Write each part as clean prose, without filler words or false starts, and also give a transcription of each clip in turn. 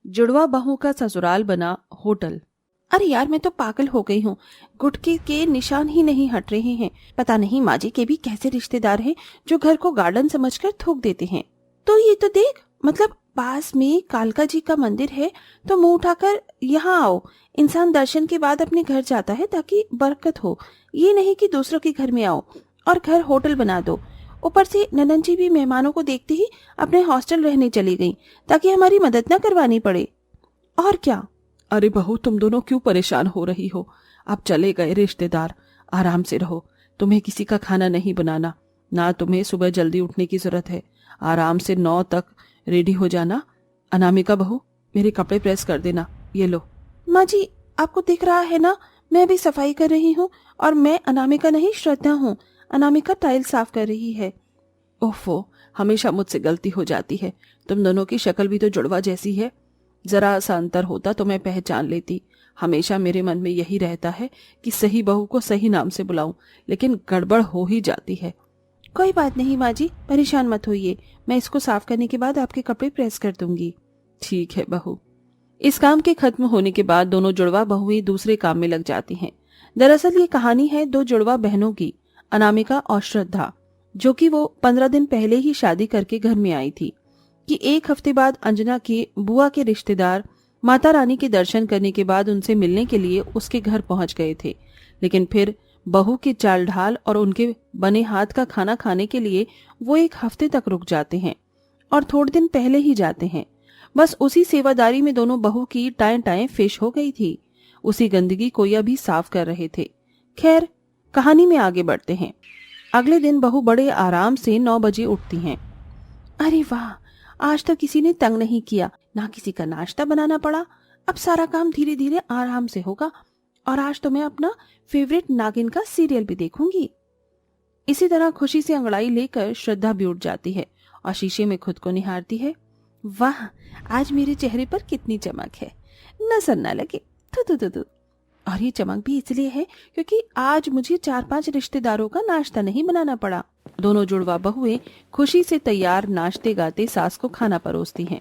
जुड़वा बहू का ससुराल बना होटल। अरे यार, मैं तो पागल हो गई हूँ। गुटके के निशान ही नहीं हट रहे हैं। पता नहीं माँ जी के भी कैसे रिश्तेदार हैं जो घर को गार्डन समझकर थूक देते हैं। तो ये तो देख, मतलब पास में कालका जी का मंदिर है तो मुंह उठाकर यहाँ आओ। इंसान दर्शन के बाद अपने घर जाता है ताकि बरकत हो, ये नहीं कि दूसरों के घर में आओ और घर होटल बना दो। ऊपर से ननन जी भी मेहमानों को देखते ही अपने हॉस्टल रहने चली गई ताकि हमारी मदद न करवानी पड़े। और क्या। अरे बहू, तुम दोनों क्यों परेशान हो रही हो? अब चले गए रिश्तेदार, आराम से रहो। तुम्हें किसी का खाना नहीं बनाना, ना तुम्हें सुबह जल्दी उठने की जरूरत है। आराम से 9 तक रेडी हो जाना। अनामिका बहू, मेरे कपड़े प्रेस कर देना। ये लो। माँ जी, आपको दिख रहा है ना, मैं भी सफाई कर रही हूँ। और मैं अनामिका नहीं, श्रद्धा हूँ। अनामिका टाइल साफ कर रही है। ओफो, हमेशा मुझसे गलती हो जाती है। तुम दोनों की शक्ल भी तो जुड़वा जैसी है। जरा सा अंतर होता तो मैं पहचान लेती। हमेशा मेरे मन में यही रहता है कि सही बहू को सही नाम से बुलाऊं, लेकिन गड़बड़ हो ही जाती है। कोई बात नहीं माँ जी, परेशान मत होइए। मैं इसको साफ करने के बाद आपके कपड़े प्रेस कर दूंगी। ठीक है बहू। इस काम के खत्म होने के बाद दोनों जुड़वा बहुएं दूसरे काम में लग जाती हैं। दरअसल ये कहानी है 2 जुड़वा बहनों की, अनामिका और श्रद्धा, जो कि वो 15 दिन पहले ही शादी करके घर में आई थी कि 1 हफ्ते बाद अंजना के बुआ के रिश्तेदार माता रानी के दर्शन करने के बाद उनसे मिलने के लिए उसके घर पहुंच गए थे। लेकिन फिर बहू की चाल ढाल और उनके बने हाथ का खाना खाने के लिए वो 1 हफ्ते तक रुक जाते हैं और थोड़े दिन पहले ही जाते हैं। बस उसी सेवादारी में दोनों बहू की टाएं टाएं फिश हो गई थी। उसी गंदगी को यह भी साफ कर रहे थे। खैर, कहानी में आगे बढ़ते हैं। अगले दिन बहू बड़े आराम से 9 बजे उठती हैं। अरे वाह, आज तो किसी ने तंग नहीं किया, ना किसी का नाश्ता बनाना पड़ा। अब सारा काम धीरे धीरे आराम से होगा और आज तो मैं अपना फेवरेट नागिन का सीरियल भी देखूंगी। इसी तरह खुशी से अंगड़ाई लेकर श्रद्धा भी उठ जाती है और शीशे में खुद को निहारती है। वाह, आज मेरे चेहरे पर कितनी चमक है, नजर न लगे। थु थु थु थु। और ये चमक भी इसलिए है क्योंकि आज मुझे 4-5 रिश्तेदारों का नाश्ता नहीं बनाना पड़ा। दोनों जुड़वा बहुएं खुशी से तैयार नाश्ते गाते सास को खाना परोसती हैं।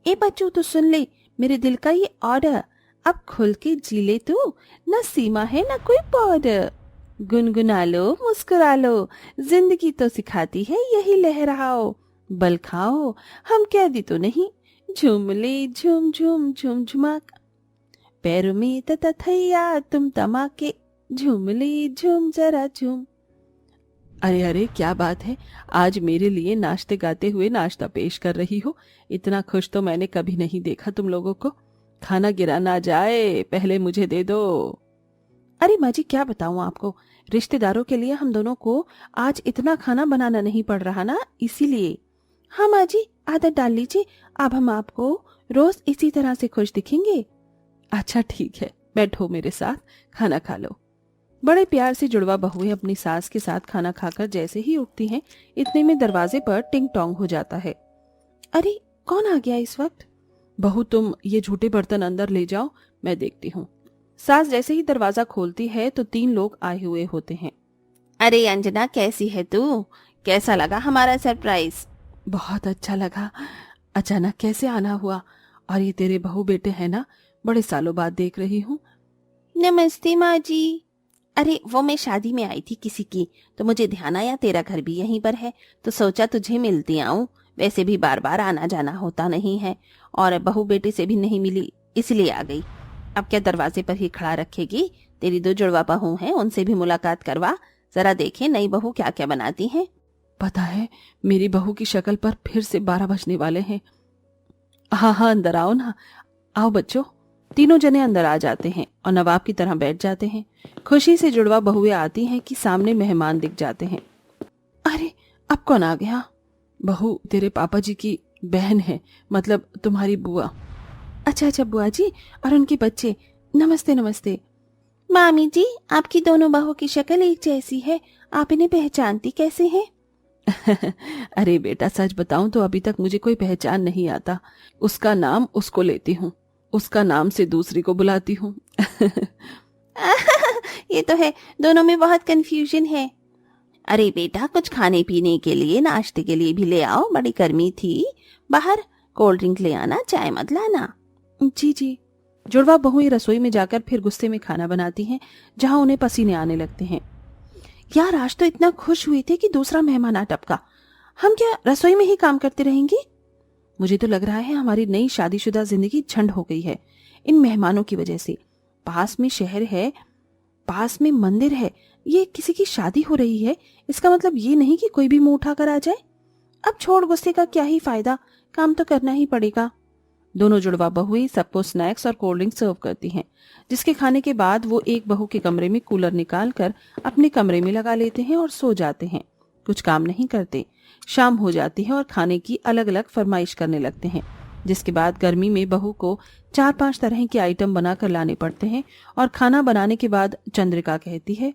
ए बच्चों, तो सुन ले मेरे दिल का ये ऑर्डर, अब खुल के जी ले तू, न सीमा है न कोई बॉर्डर। गुनगुना लो, मुस्कुरा लो, जिंदगी तो सिखाती है यही लहराओ। बल खाओ, हम कह दी तो नहीं, झूम ले झूम झूम झूम झुमाक। पैरों में तथैया तुम तमाके, झूम ले झूम जरा झूम। अरे अरे, क्या बात है, आज मेरे लिए नाश्ते गाते हुए नाश्ता पेश कर रही हो। इतना खुश तो मैंने कभी नहीं देखा तुम लोगों को। खाना गिरा ना जाए, पहले मुझे दे दो। अरे माँ जी, क्या बताऊं आपको, रिश्तेदारों के लिए हम दोनों को आज इतना खाना बनाना नहीं पड़ रहा ना, इसीलिए। हाँ माँ जी, आदत डाल लीजिए, अब हम आपको रोज इसी तरह से खुश दिखेंगे। अच्छा ठीक है, बैठो मेरे साथ, खाना खा लो। बड़े प्यार से जुड़वा बहुएं अपनी सास के साथ खाना खाकर जैसे ही उठती हैं, इतने में दरवाजे पर टिंग टोंग हो जाता है। अरे, कौन आ गया इस वक्त? बहू, तुम ये झूठे बर्तन अंदर ले जाओ, मैं देखती हूँ। सास जैसे ही दरवाजा खोलती है तो 3 लोग आए हुए होते हैं। अरे अंजना, कैसी है तू? कैसा लगा हमारा सरप्राइज? बहुत अच्छा लगा। अचानक कैसे आना हुआ? और ये तेरे बहू बेटे हैं ना, बड़े सालों बाद देख रही हूँ। नमस्ते माँ जी। अरे वो मैं शादी में आई थी किसी की, तो मुझे ध्यान आया तेरा घर भी यहीं पर है, तो सोचा तुझे मिलती आऊं। वैसे भी बार बार आना जाना होता नहीं है और बहू बेटे से भी नहीं मिली, इसलिए आ गई। अब क्या दरवाजे पर ही खड़ा रखेगी? तेरी 2 जुड़वा बहू हैं, उनसे भी मुलाकात करवा, जरा देखें नई बहू क्या क्या बनाती हैं। पता है, मेरी बहू की शक्ल पर फिर से 12 बजने वाले हैं। हाँ हाँ, अंदर आओ ना। आओ बच्चों। तीनों जने अंदर आ जाते हैं और नवाब की तरह बैठ जाते हैं। खुशी से जुड़वा बहुएं आती हैं कि सामने मेहमान दिख जाते हैं। अरे, अब कौन आ गया? बहू, तेरे पापा जी की बहन है, मतलब तुम्हारी बुआ। अच्छा अच्छा, बुआ जी और उनके बच्चे। नमस्ते नमस्ते। मामी जी, आपकी दोनों बहू की शक्ल एक जैसी है, आप इन्हें पहचानती कैसे हैं? अरे बेटा, सच बताऊं तो अभी तक मुझे कोई पहचान नहीं आता। उसका नाम उसको लेती हूँ, उसका नाम से दूसरी को बुलाती हूँ। ये तो है, दोनों में बहुत कंफ्यूजन है। अरे बेटा, कुछ खाने पीने के लिए, नाश्ते के लिए भी ले आओ, बड़ी गर्मी थी बाहर, कोल्ड ड्रिंक ले आना, चाय मत लाना। जी जी। जुड़वा बहुएं रसोई में जाकर फिर गुस्से में खाना बनाती हैं, जहां उन्हें पसीने आने लगते हैं। यार आज तो इतना खुश हुए थे कि दूसरा मेहमान आ टपका। हम क्या रसोई में ही काम करते रहेंगे? मुझे तो लग रहा है हमारी नई शादीशुदा जिंदगी झंड हो गई है इन मेहमानों की वजह से। पास में शहर है, पास में मंदिर है, ये किसी की शादी हो रही है, इसका मतलब ये नहीं कि कोई भी मुंह उठा कर आ जाए। अब छोड़ गुस्से का क्या ही फायदा, काम तो करना ही पड़ेगा। दोनों जुड़वा बहुएं सबको स्नैक्स और कोल्ड ड्रिंक सर्व करती हैं, जिसके खाने के बाद वो एक बहू के कमरे में कूलर निकाल कर अपने कमरे में लगा लेते हैं और सो जाते हैं। कुछ काम नहीं करते। शाम हो जाती है और खाने की अलग अलग फरमाइश करने लगते हैं, जिसके बाद गर्मी में बहू को 4-5 तरह के आइटम बनाकर लाने पड़ते हैं। और खाना बनाने के बाद चंद्रिका कहती है,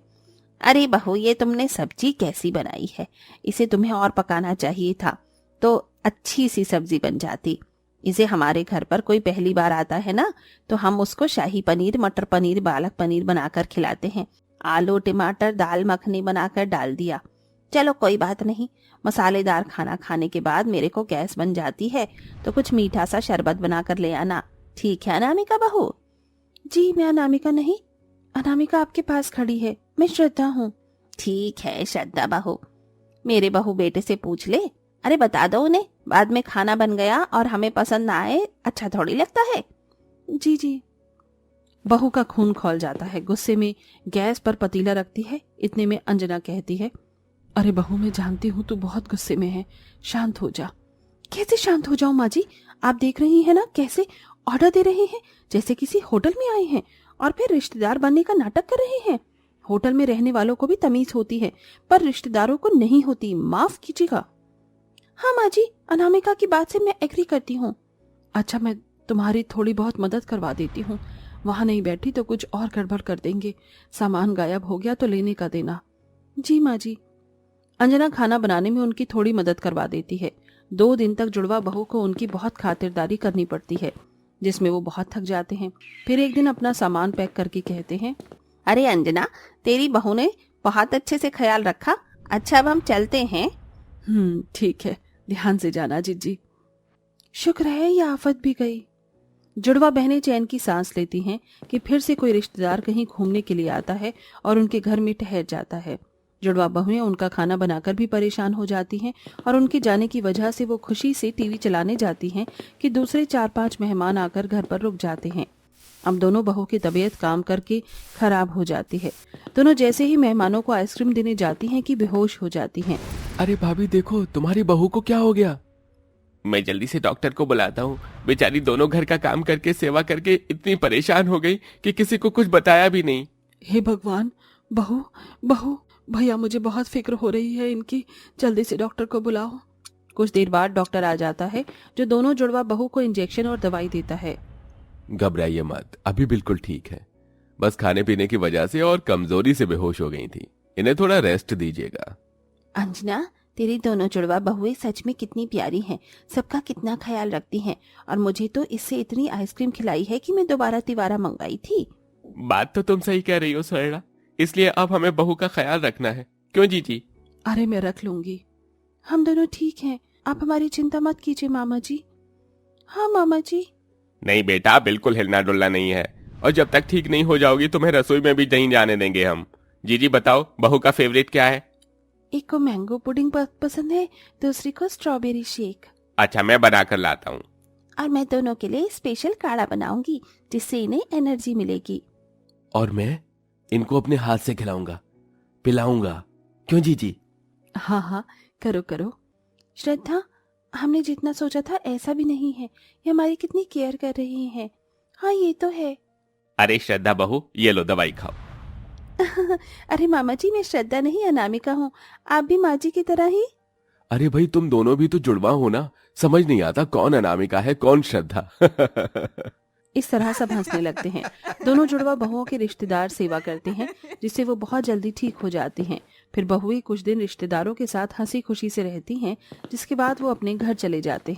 अरे बहू ये तुमने सब्जी कैसी बनाई है, इसे तुम्हें और पकाना चाहिए था तो अच्छी सी सब्जी बन जाती। इसे हमारे घर पर कोई पहली बार आता है ना, तो हम उसको शाही पनीर, मटर पनीर, पालक पनीर बनाकर खिलाते हैं। आलू टमाटर दाल मखनी बनाकर डाल दिया। चलो कोई बात नहीं, मसालेदार खाना खाने के बाद मेरे को गैस बन जाती है तो कुछ मीठा सा शरबत बनाकर ले आना, ठीक है अनामिका बहू? जी मैं अनामिका नहीं, अनामिका आपके पास खड़ी है, मैं श्रद्धा हूँ। ठीक है श्रद्धा बहू, मेरे बहू बेटे से पूछ ले। अरे बता दो उन्हें, बाद में खाना बन गया और हमें पसंद ना आए अच्छा थोड़ी लगता है। जी जी। बहू का खून खौल जाता है, गुस्से में गैस पर पतीला रखती है। इतने में अंजना कहती है, अरे बहू मैं जानती हूँ तू बहुत गुस्से में है, शांत हो जा। कैसे शांत हो जाऊं माँ जी, आप देख रही हैं ना कैसे ऑर्डर दे रहे हैं, जैसे किसी होटल में आए हैं और फिर रिश्तेदार बनने का नाटक कर रहे हैं। होटल में रहने वालों को भी तमीज होती है पर रिश्तेदारों को नहीं होती, माफ कीजिएगा। हाँ माँ जी, अनामिका की बात से मैं एग्री करती हूँ। अच्छा मैं तुम्हारी थोड़ी बहुत मदद करवा देती हूँ, वहां नहीं बैठी तो कुछ और गड़बड़ कर देंगे, सामान गायब हो गया तो लेने का देना। जी माँ जी। अंजना खाना बनाने में उनकी थोड़ी मदद करवा देती है। 2 दिन तक जुड़वा बहू को उनकी बहुत खातिरदारी करनी पड़ती है, जिसमें वो बहुत थक जाते हैं। फिर एक दिन अपना सामान पैक करके कहते हैं, अरे अंजना तेरी बहू ने बहुत अच्छे से ख्याल रखा, अच्छा अब हम चलते हैं। ठीक है, ध्यान से जाना जिज्जी। शुक्र है ये आफत भी गई। जुड़वा बहनें चैन की सांस लेती हैं कि फिर से कोई रिश्तेदार कहीं घूमने के लिए आता है और उनके घर में ठहर जाता है। जुड़वा बहुएं उनका खाना बनाकर भी परेशान हो जाती हैं और उनके जाने की वजह से वो खुशी से टीवी चलाने जाती हैं कि दूसरे 4-5 मेहमान आकर घर पर रुक जाते हैं। अब दोनों बहू की तबीयत काम करके खराब हो जाती है। दोनों जैसे ही मेहमानों को आइसक्रीम देने जाती हैं कि बेहोश हो जाती हैं। अरे भाभी देखो तुम्हारी बहू को क्या हो गया। मैं जल्दी से डॉक्टर को बुलाता हूँ, बेचारी दोनों घर का काम करके सेवा करके इतनी परेशान हो गई कि किसी को कुछ बताया भी नहीं। हे भगवान, बहू बहू भैया मुझे बहुत फिक्र हो रही है इनकी, जल्दी से डॉक्टर को बुलाओ। कुछ देर बाद डॉक्टर आ जाता है जो दोनों जुड़वा बहू को इंजेक्शन और दवाई देता है। घबराइए मत, अभी बिल्कुल ठीक है, बस खाने पीने की वजह से और कमजोरी से बेहोश हो गई थी, इन्हें थोड़ा रेस्ट दीजिएगा। अंजना तेरी दोनों जुड़वा बहुएं सच में कितनी प्यारी हैं, सबका कितना ख्याल रखती हैं और मुझे तो इससे इतनी आइसक्रीम खिलाई है कि मैं दोबारा तिवारा मंगाई थी। बात तो तुम सही कह रही हो सरला, इसलिए अब हमें बहू का ख्याल रखना है, क्यों जीजी? अरे मैं रख लूंगी, हम दोनों ठीक हैं, आप हमारी चिंता मत कीजिए मामा जी। हाँ मामा जी। नहीं बेटा, बिल्कुल हिलना डुलना नहीं है, और जब तक ठीक नहीं हो जाओगी तुम्हें रसोई में भी नहीं जाने देंगे हम। जीजी बताओ बहू का फेवरेट क्या है? एक को मैंगो पुडिंग पसंद है, दूसरी को स्ट्रॉबेरी शेक। अच्छा मैं बना कर लाता हूँ। और मैं दोनों के लिए स्पेशल काढ़ा बनाऊंगी जिससे इन्हें एनर्जी मिलेगी। और मैं इनको अपने हाथ से खिलाऊंगा, पिलाऊंगा, क्यों जीजी? हाँ हाँ करो करो। श्रद्धा, हमने जितना सोचा था ऐसा भी नहीं है, ये हमारी कितनी केयर कर रही हैं। हाँ ये तो है। अरे श्रद्धा बहू ये लो दवाई खाओ। अरे मामा जी मैं श्रद्धा नहीं अनामिका हूँ, आप भी माँ जी की तरह ही। अरे भाई तुम दोनों भी तो जुड़वा हो ना, समझ नहीं आता कौन अनामिका है कौन श्रद्धा। इस तरह सब हंसने लगते हैं। दोनों जुड़वा बहुओं के रिश्तेदार सेवा करते हैं जिससे वो बहुत जल्दी ठीक हो जाती हैं। फिर बहुएं कुछ दिन रिश्तेदारों के साथ हंसी खुशी से रहती हैं, जिसके बाद वो अपने घर चले जाते हैं।